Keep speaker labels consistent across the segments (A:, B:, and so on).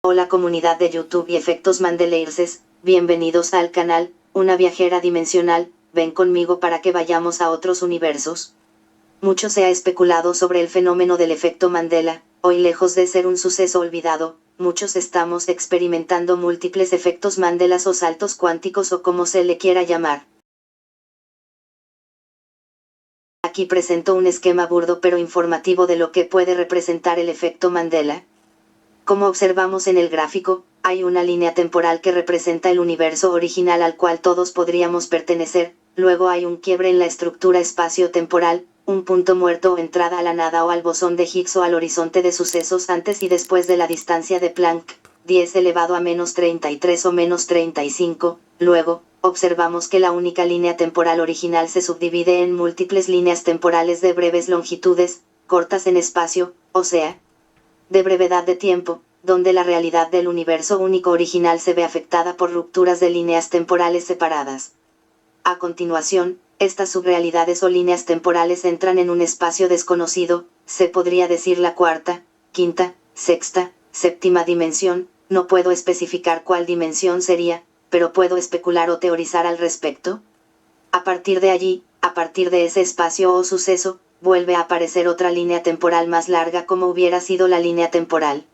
A: Hola comunidad de YouTube y efectos Mandeleirses, bienvenidos al canal, una viajera dimensional, ven conmigo para que vayamos a otros universos. Mucho se ha especulado sobre el fenómeno del efecto Mandela, hoy lejos de ser un suceso olvidado, muchos estamos experimentando múltiples efectos Mandelas o saltos cuánticos o como se le quiera llamar. Aquí presento un esquema burdo pero informativo de lo que puede representar el efecto Mandela. Como observamos en el gráfico, hay una línea temporal que representa el universo original al cual todos podríamos pertenecer, luego hay un quiebre en la estructura espacio-temporal, un punto muerto o entrada a la nada o al bosón de Higgs o al horizonte de sucesos antes y después de la distancia de Planck, 10 elevado a menos 33 o menos 35, luego, observamos que la única línea temporal original se subdivide en múltiples líneas temporales de breves longitudes, cortas en espacio, o sea, de brevedad de tiempo, donde la realidad del universo único original se ve afectada por rupturas de líneas temporales separadas. A continuación, estas subrealidades o líneas temporales entran en un espacio desconocido, se podría decir la cuarta, quinta, sexta, séptima dimensión, no puedo especificar cuál dimensión sería, pero puedo especular o teorizar al respecto. A partir de allí, a partir de ese espacio o suceso, vuelve a aparecer otra línea temporal más larga como hubiera sido la línea temporal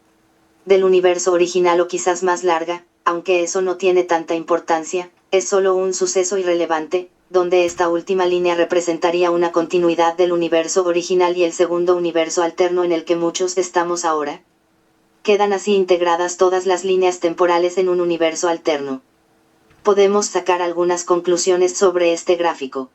A: del universo original o quizás más larga, aunque eso no tiene tanta importancia, es solo un suceso irrelevante, donde esta última línea representaría una continuidad del universo original y el segundo universo alterno en el que muchos estamos ahora. Quedan así integradas todas las líneas temporales en un universo alterno. Podemos sacar algunas conclusiones sobre este gráfico.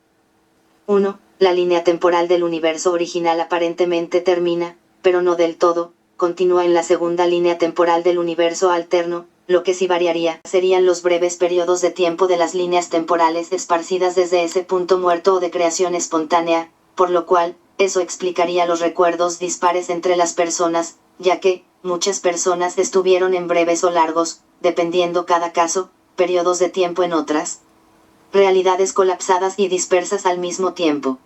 A: 1. La línea temporal del universo original aparentemente termina, pero no del todo, continúa en la segunda línea temporal del universo alterno, lo que sí variaría serían los breves periodos de tiempo de las líneas temporales esparcidas desde ese punto muerto o de creación espontánea, por lo cual, eso explicaría los recuerdos dispares entre las personas, ya que, muchas personas estuvieron en breves o largos, dependiendo cada caso, periodos de tiempo en otras realidades colapsadas y dispersas al mismo tiempo.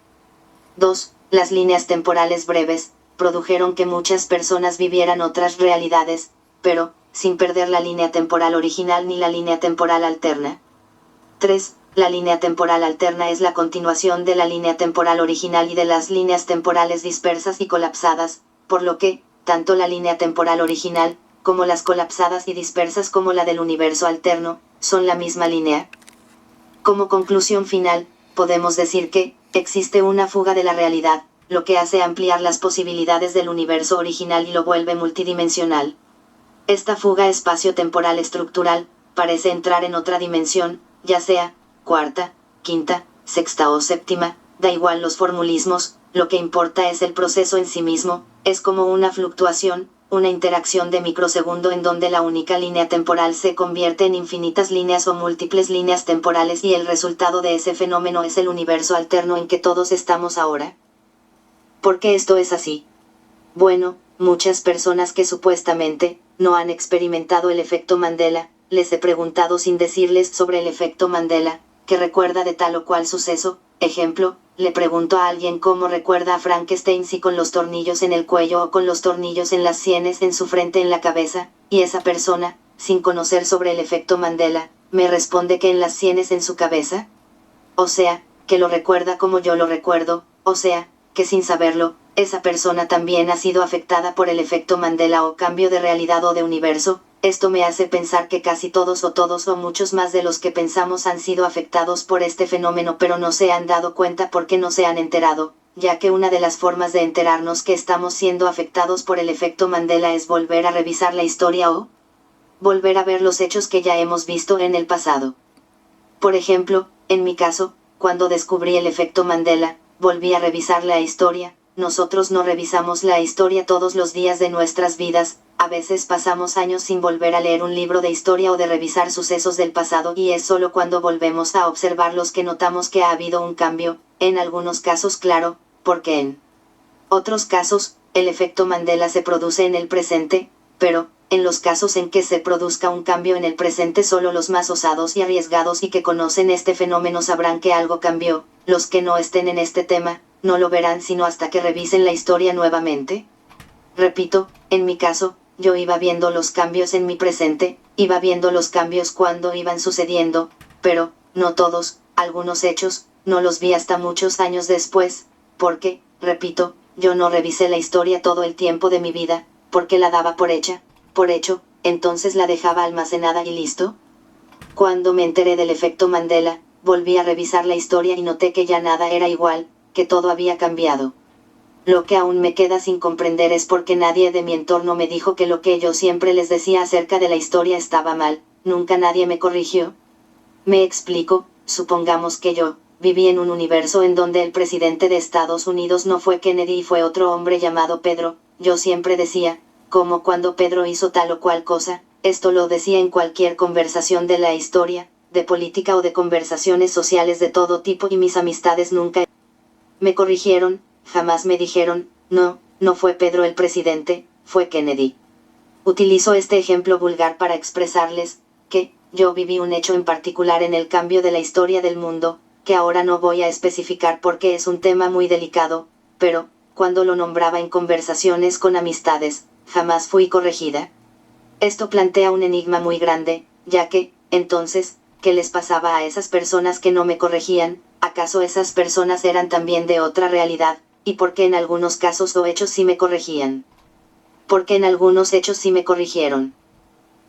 A: 2. Las líneas temporales breves produjeron que muchas personas vivieran otras realidades, pero, sin perder la línea temporal original ni la línea temporal alterna. 3. La línea temporal alterna es la continuación de la línea temporal original y de las líneas temporales dispersas y colapsadas, por lo que, tanto la línea temporal original, como las colapsadas y dispersas como la del universo alterno, son la misma línea. Como conclusión final, podemos decir que, existe una fuga de la realidad, lo que hace ampliar las posibilidades del universo original y lo vuelve multidimensional. Esta fuga espacio-temporal estructural, parece entrar en otra dimensión, ya sea, cuarta, quinta, sexta o séptima, da igual los formulismos, lo que importa es el proceso en sí mismo, es como una fluctuación, una interacción de microsegundo en donde la única línea temporal se convierte en infinitas líneas o múltiples líneas temporales y el resultado de ese fenómeno es el universo alterno en que todos estamos ahora. ¿Por qué esto es así? Bueno, muchas personas que supuestamente no han experimentado el efecto Mandela, les he preguntado sin decirles sobre el efecto Mandela, que recuerda de tal o cual suceso. Ejemplo, le pregunto a alguien cómo recuerda a Frankenstein, si con los tornillos en el cuello o con los tornillos en las sienes, en su frente, en la cabeza, y esa persona, sin conocer sobre el efecto Mandela, me responde que en las sienes, en su cabeza. O sea, que lo recuerda como yo lo recuerdo, o sea, que sin saberlo, esa persona también ha sido afectada por el efecto Mandela o cambio de realidad o de universo. Esto me hace pensar que casi todos o muchos más de los que pensamos han sido afectados por este fenómeno pero no se han dado cuenta porque no se han enterado, ya que una de las formas de enterarnos que estamos siendo afectados por el efecto Mandela es volver a revisar la historia o volver a ver los hechos que ya hemos visto en el pasado. Por ejemplo, en mi caso, cuando descubrí el efecto Mandela, volví a revisar la historia. Nosotros no revisamos la historia todos los días de nuestras vidas, a veces pasamos años sin volver a leer un libro de historia o de revisar sucesos del pasado y es solo cuando volvemos a observarlos que notamos que ha habido un cambio, en algunos casos claro, porque en otros casos, el efecto Mandela se produce en el presente, pero, en los casos en que se produzca un cambio en el presente solo los más osados y arriesgados y que conocen este fenómeno sabrán que algo cambió, los que no estén en este tema, no lo verán sino hasta que revisen la historia nuevamente. Repito, en mi caso, yo iba viendo los cambios en mi presente, iba viendo los cambios cuando iban sucediendo, pero, no todos, algunos hechos, no los vi hasta muchos años después, porque, repito, yo no revisé la historia todo el tiempo de mi vida, porque la daba por hecha, por hecho, entonces la dejaba almacenada y listo. Cuando me enteré del efecto Mandela, volví a revisar la historia y noté que ya nada era igual, que todo había cambiado. Lo que aún me queda sin comprender es por qué nadie de mi entorno me dijo que lo que yo siempre les decía acerca de la historia estaba mal, nunca nadie me corrigió. Me explico, supongamos que yo viví en un universo en donde el presidente de Estados Unidos no fue Kennedy y fue otro hombre llamado Pedro, yo siempre decía, como cuando Pedro hizo tal o cual cosa, esto lo decía en cualquier conversación de la historia, de política o de conversaciones sociales de todo tipo y mis amistades nunca me corrigieron, jamás me dijeron, no, no fue Pedro el presidente, fue Kennedy. Utilizo este ejemplo vulgar para expresarles, que, yo viví un hecho en particular en el cambio de la historia del mundo, que ahora no voy a especificar porque es un tema muy delicado, pero, cuando lo nombraba en conversaciones con amistades, jamás fui corregida. Esto plantea un enigma muy grande, ya que, entonces, ¿qué les pasaba a esas personas que no me corregían? ¿Acaso esas personas eran también de otra realidad? ¿Y por qué en algunos casos o hechos sí me corregían? ¿Por qué en algunos hechos sí me corrigieron?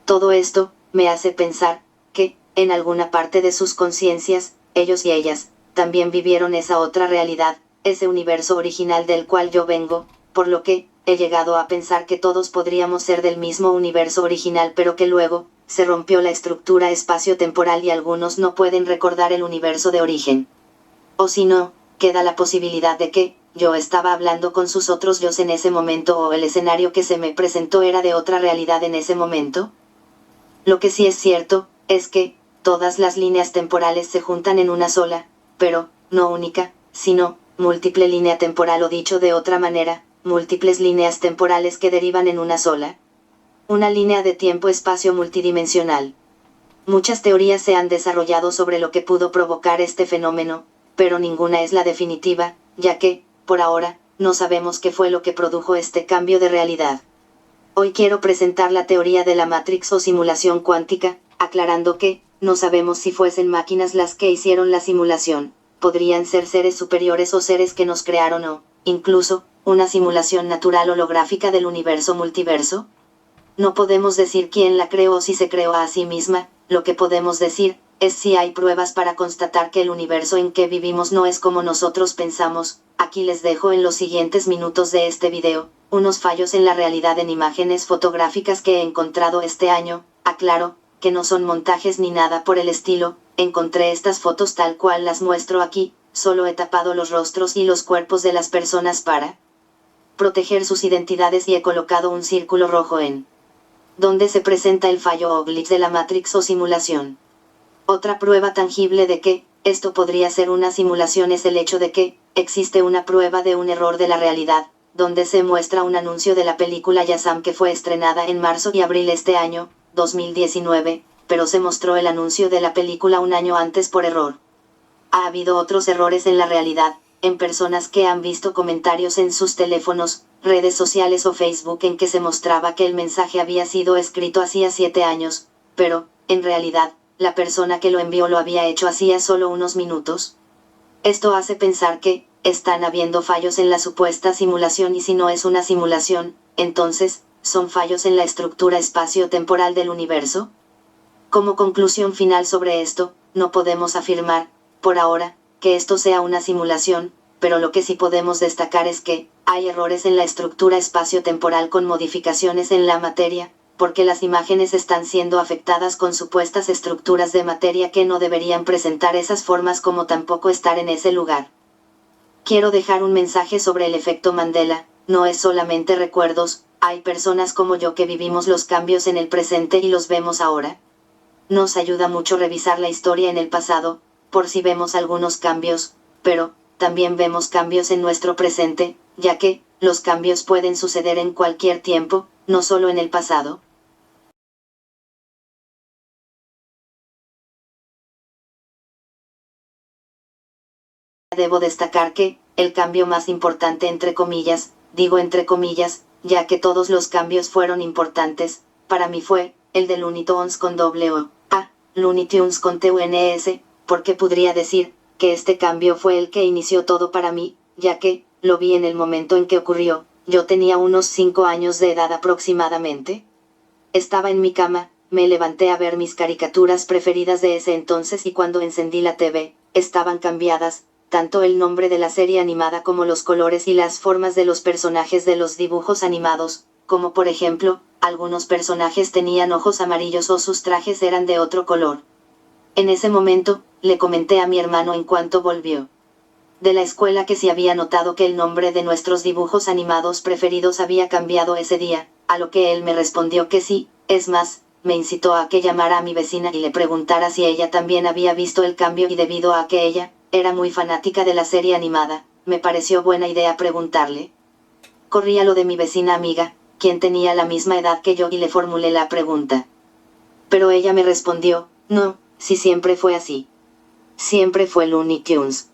A: Todo esto, me hace pensar, que, en alguna parte de sus conciencias, ellos y ellas, también vivieron esa otra realidad, ese universo original del cual yo vengo, por lo que, he llegado a pensar que todos podríamos ser del mismo universo original pero que luego, se rompió la estructura espacio-temporal y algunos no pueden recordar el universo de origen. O si no, queda la posibilidad de que, yo estaba hablando con sus otros yos en ese momento o el escenario que se me presentó era de otra realidad en ese momento. Lo que sí es cierto, es que, todas las líneas temporales se juntan en una sola, pero, no única, sino, múltiple línea temporal o dicho de otra manera, múltiples líneas temporales que derivan en una sola. Una línea de tiempo-espacio multidimensional. Muchas teorías se han desarrollado sobre lo que pudo provocar este fenómeno, pero ninguna es la definitiva, ya que, por ahora, no sabemos qué fue lo que produjo este cambio de realidad. Hoy quiero presentar la teoría de la Matrix o simulación cuántica, aclarando que, no sabemos si fuesen máquinas las que hicieron la simulación, podrían ser seres superiores o seres que nos crearon o, incluso, una simulación natural holográfica del universo multiverso. No podemos decir quién la creó o si se creó a sí misma, lo que podemos decir, es si hay pruebas para constatar que el universo en que vivimos no es como nosotros pensamos. Aquí les dejo en los siguientes minutos de este video, unos fallos en la realidad en imágenes fotográficas que he encontrado este año, aclaro, que no son montajes ni nada por el estilo, encontré estas fotos tal cual las muestro aquí, solo he tapado los rostros y los cuerpos de las personas para proteger sus identidades y he colocado un círculo rojo en donde se presenta el fallo o glitch de la Matrix o simulación. Otra prueba tangible de que esto podría ser una simulación es el hecho de que existe una prueba de un error de la realidad, donde se muestra un anuncio de la película Shazam que fue estrenada en marzo y abril este año, 2019, pero se mostró el anuncio de la película un año antes por error. Ha habido otros errores en la realidad, en personas que han visto comentarios en sus teléfonos, redes sociales o Facebook en que se mostraba que el mensaje había sido escrito hacía 7 años, pero, en realidad, la persona que lo envió lo había hecho hacía solo unos minutos. Esto hace pensar que, están habiendo fallos en la supuesta simulación y si no es una simulación, entonces, ¿son fallos en la estructura espacio-temporal del universo? Como conclusión final sobre esto, no podemos afirmar, por ahora, que esto sea una simulación, pero lo que sí podemos destacar es que, hay errores en la estructura espacio-temporal con modificaciones en la materia, porque las imágenes están siendo afectadas con supuestas estructuras de materia que no deberían presentar esas formas como tampoco estar en ese lugar. Quiero dejar un mensaje sobre el efecto Mandela, no es solamente recuerdos, hay personas como yo que vivimos los cambios en el presente y los vemos ahora. Nos ayuda mucho revisar la historia en el pasado, por si vemos algunos cambios, pero, también vemos cambios en nuestro presente, ya que, los cambios pueden suceder en cualquier tiempo, no solo en el pasado. Debo destacar que, el cambio más importante entre comillas, digo entre comillas, ya que todos los cambios fueron importantes. Para mí fue el de Looney Tunes con doble O, Looney Tunes con TUNS, porque podría decir que este cambio fue el que inició todo para mí, ya que lo vi en el momento en que ocurrió. Yo tenía unos 5 años de edad aproximadamente. Estaba en mi cama, me levanté a ver mis caricaturas preferidas de ese entonces y cuando encendí la TV, estaban cambiadas, tanto el nombre de la serie animada como los colores y las formas de los personajes de los dibujos animados, como por ejemplo, algunos personajes tenían ojos amarillos o sus trajes eran de otro color. En ese momento, le comenté a mi hermano en cuanto volvió de la escuela que si había notado que el nombre de nuestros dibujos animados preferidos había cambiado ese día, a lo que él me respondió que sí. Es más, me incitó a que llamara a mi vecina y le preguntara si ella también había visto el cambio y debido a que ella era muy fanática de la serie animada, me pareció buena idea preguntarle. Corrí a lo de mi vecina amiga, quien tenía la misma edad que yo y le formulé la pregunta. Pero ella me respondió, no, si siempre fue así. Siempre fue Looney Tunes.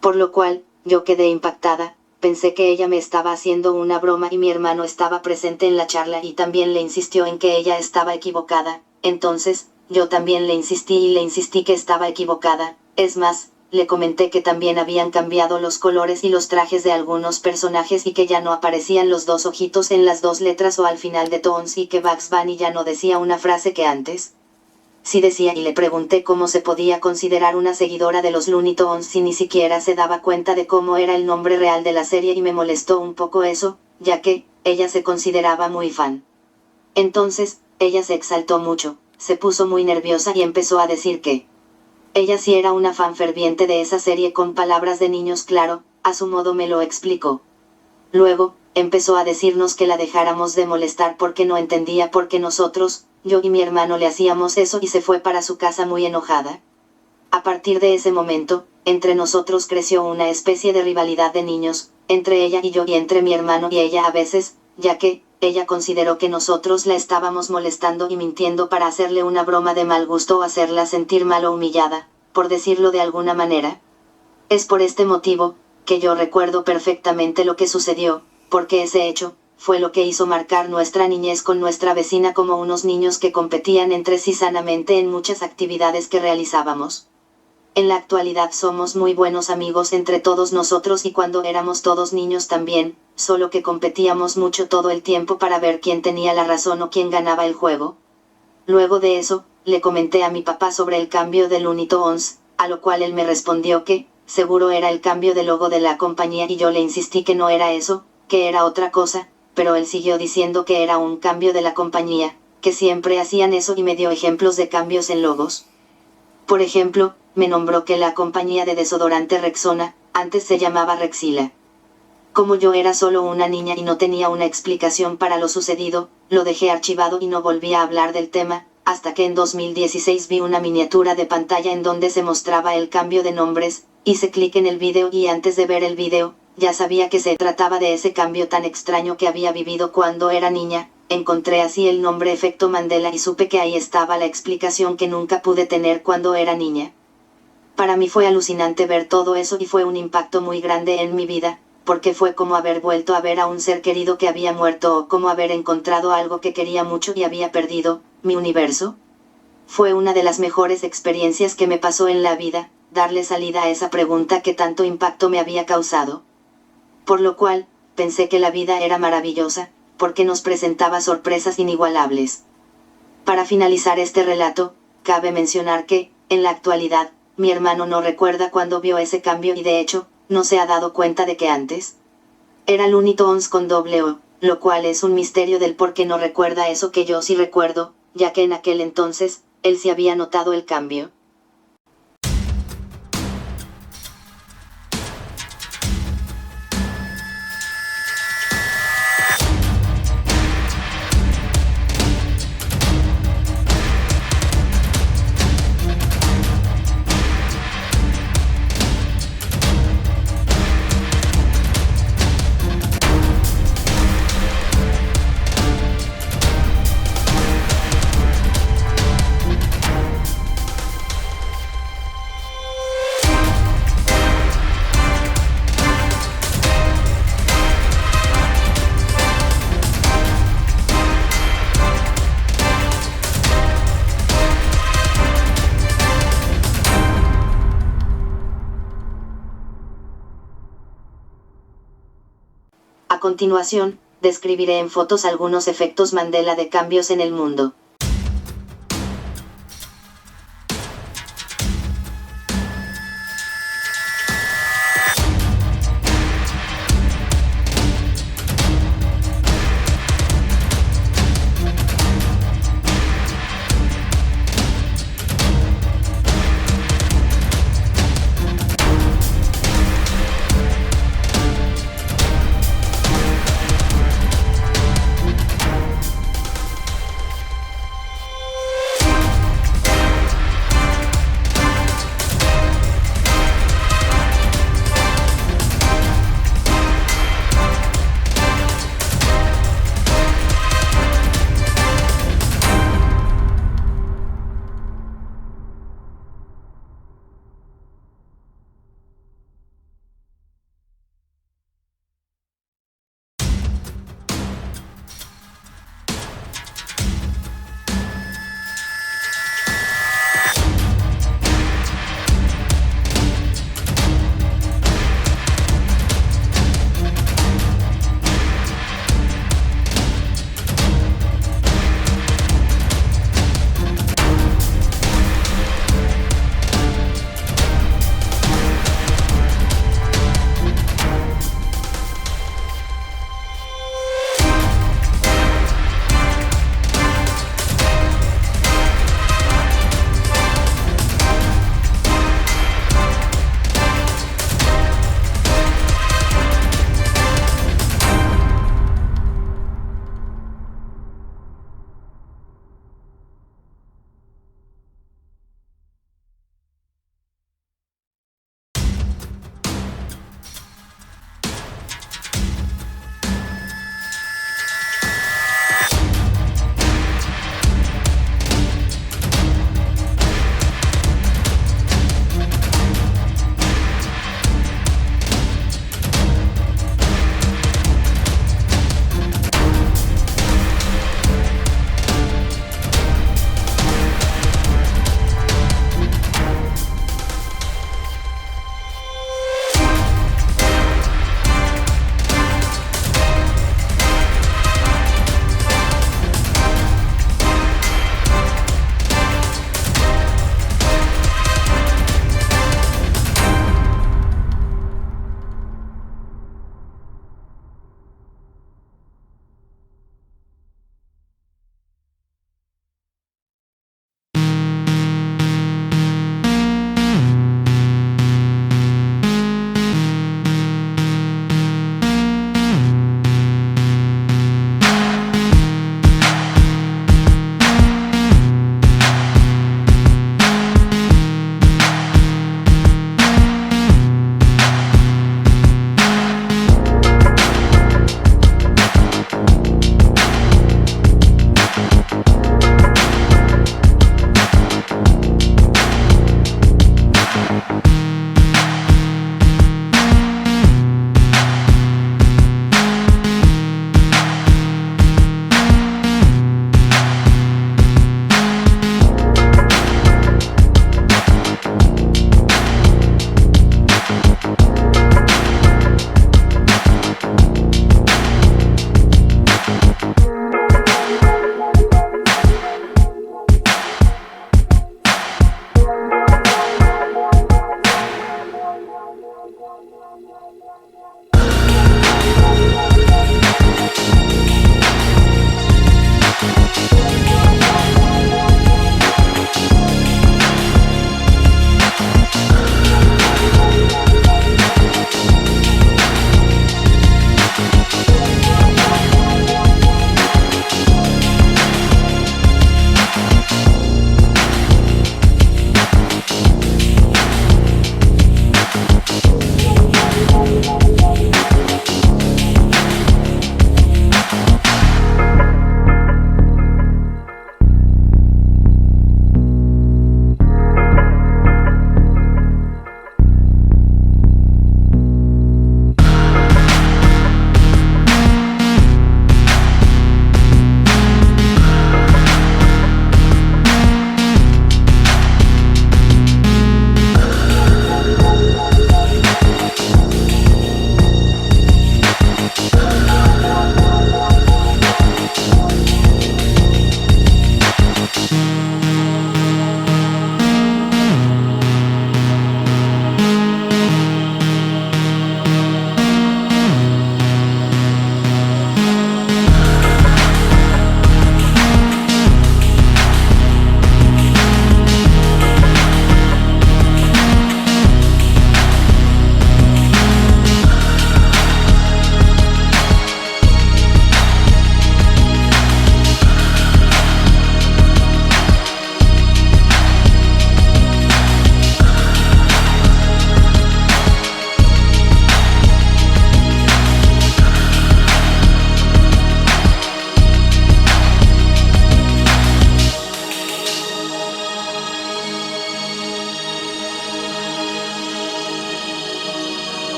A: Por lo cual, yo quedé impactada, pensé que ella me estaba haciendo una broma y mi hermano estaba presente en la charla y también le insistió en que ella estaba equivocada, entonces, yo también le insistí que estaba equivocada, es más, le comenté que también habían cambiado los colores y los trajes de algunos personajes y que ya no aparecían los dos ojitos en las dos letras o al final de Toons y que Bugs Bunny ya no decía una frase que antes sí decía y le pregunté cómo se podía considerar una seguidora de los Looney Tunes si ni siquiera se daba cuenta de cómo era el nombre real de la serie y me molestó un poco eso, ya que ella se consideraba muy fan. Entonces, ella se exaltó mucho, se puso muy nerviosa y empezó a decir que ella sí era una fan ferviente de esa serie con palabras de niños, claro, a su modo me lo explicó. Luego, empezó a decirnos que la dejáramos de molestar porque no entendía por qué nosotros, yo y mi hermano le hacíamos eso y se fue para su casa muy enojada. A partir de ese momento, entre nosotros creció una especie de rivalidad de niños, entre ella y yo y entre mi hermano y ella a veces, ya que ella consideró que nosotros la estábamos molestando y mintiendo para hacerle una broma de mal gusto o hacerla sentir mal o humillada, por decirlo de alguna manera. Es por este motivo que yo recuerdo perfectamente lo que sucedió, porque ese hecho fue lo que hizo marcar nuestra niñez con nuestra vecina como unos niños que competían entre sí sanamente en muchas actividades que realizábamos. En la actualidad somos muy buenos amigos entre todos nosotros y cuando éramos todos niños también, solo que competíamos mucho todo el tiempo para ver quién tenía la razón o quién ganaba el juego. Luego de eso, le comenté a mi papá sobre el cambio de Looney Tunes, a lo cual él me respondió que, seguro era el cambio de logo de la compañía y yo le insistí que no era eso, que era otra cosa, pero él siguió diciendo que era un cambio de la compañía, que siempre hacían eso y me dio ejemplos de cambios en logos. Por ejemplo, me nombró que la compañía de desodorante Rexona, antes se llamaba Rexila. Como yo era solo una niña y no tenía una explicación para lo sucedido, lo dejé archivado y no volví a hablar del tema, hasta que en 2016 vi una miniatura de pantalla en donde se mostraba el cambio de nombres, hice clic en el vídeo y antes de ver el vídeo, ya sabía que se trataba de ese cambio tan extraño que había vivido cuando era niña, encontré así el nombre Efecto Mandela y supe que ahí estaba la explicación que nunca pude tener cuando era niña. Para mí fue alucinante ver todo eso y fue un impacto muy grande en mi vida, porque fue como haber vuelto a ver a un ser querido que había muerto o como haber encontrado algo que quería mucho y había perdido, mi universo. Fue una de las mejores experiencias que me pasó en la vida, darle salida a esa pregunta que tanto impacto me había causado. Por lo cual, pensé que la vida era maravillosa, porque nos presentaba sorpresas inigualables. Para finalizar este relato, cabe mencionar que, en la actualidad, mi hermano no recuerda cuándo vio ese cambio y de hecho, no se ha dado cuenta de que antes era Looney Tunes con doble O, lo cual es un misterio del por qué no recuerda eso que yo sí recuerdo, ya que en aquel entonces, él sí había notado el cambio. continuación, describiré en fotos algunos efectos Mandela de cambios en el mundo.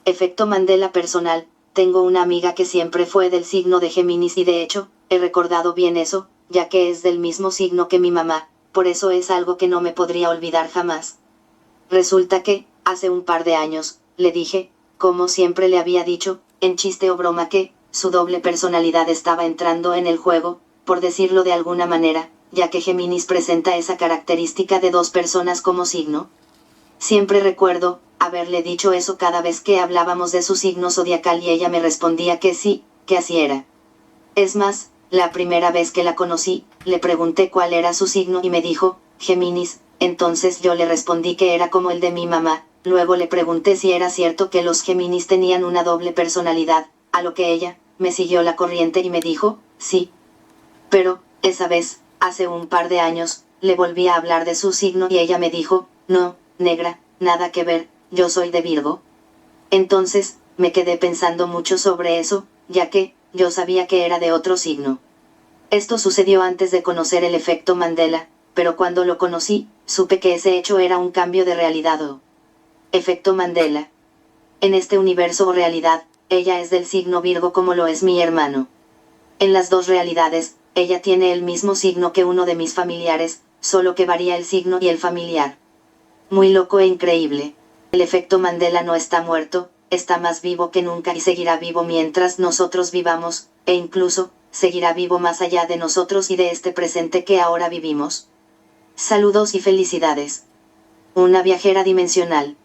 A: Efecto Mandela personal. Tengo una amiga que siempre fue del signo de Géminis y de hecho, he recordado bien eso, ya que es del mismo signo que mi mamá, por eso es algo que no me podría olvidar jamás. Resulta que, hace un par de años, le dije, como siempre le había dicho, en chiste o broma que, su doble personalidad estaba entrando en el juego, por decirlo de alguna manera, ya que Géminis presenta esa característica de dos personas como signo. Siempre recuerdo haberle dicho eso cada vez que hablábamos de su signo zodiacal y ella me respondía que sí, que así era. Es más, la primera vez que la conocí, le pregunté cuál era su signo y me dijo, Géminis, entonces yo le respondí que era como el de mi mamá, luego le pregunté si era cierto que los Géminis tenían una doble personalidad, a lo que ella, me siguió la corriente y me dijo, sí. Pero, esa vez, hace un par de años, le volví a hablar de su signo y ella me dijo, no, negra, nada que ver, yo soy de Virgo. Entonces, me quedé pensando mucho sobre eso, ya que, yo sabía que era de otro signo. Esto sucedió antes de conocer el efecto Mandela, pero cuando lo conocí, supe que ese hecho era un cambio de realidad o efecto Mandela. En este universo o realidad, ella es del signo Virgo como lo es mi hermano. En las dos realidades, ella tiene el mismo signo que uno de mis familiares, solo que varía el signo y el familiar. Muy loco e increíble. El efecto Mandela no está muerto, está más vivo que nunca y seguirá vivo mientras nosotros vivamos, e incluso, seguirá vivo más allá de nosotros y de este presente que ahora vivimos. Saludos y felicidades. Una viajera dimensional.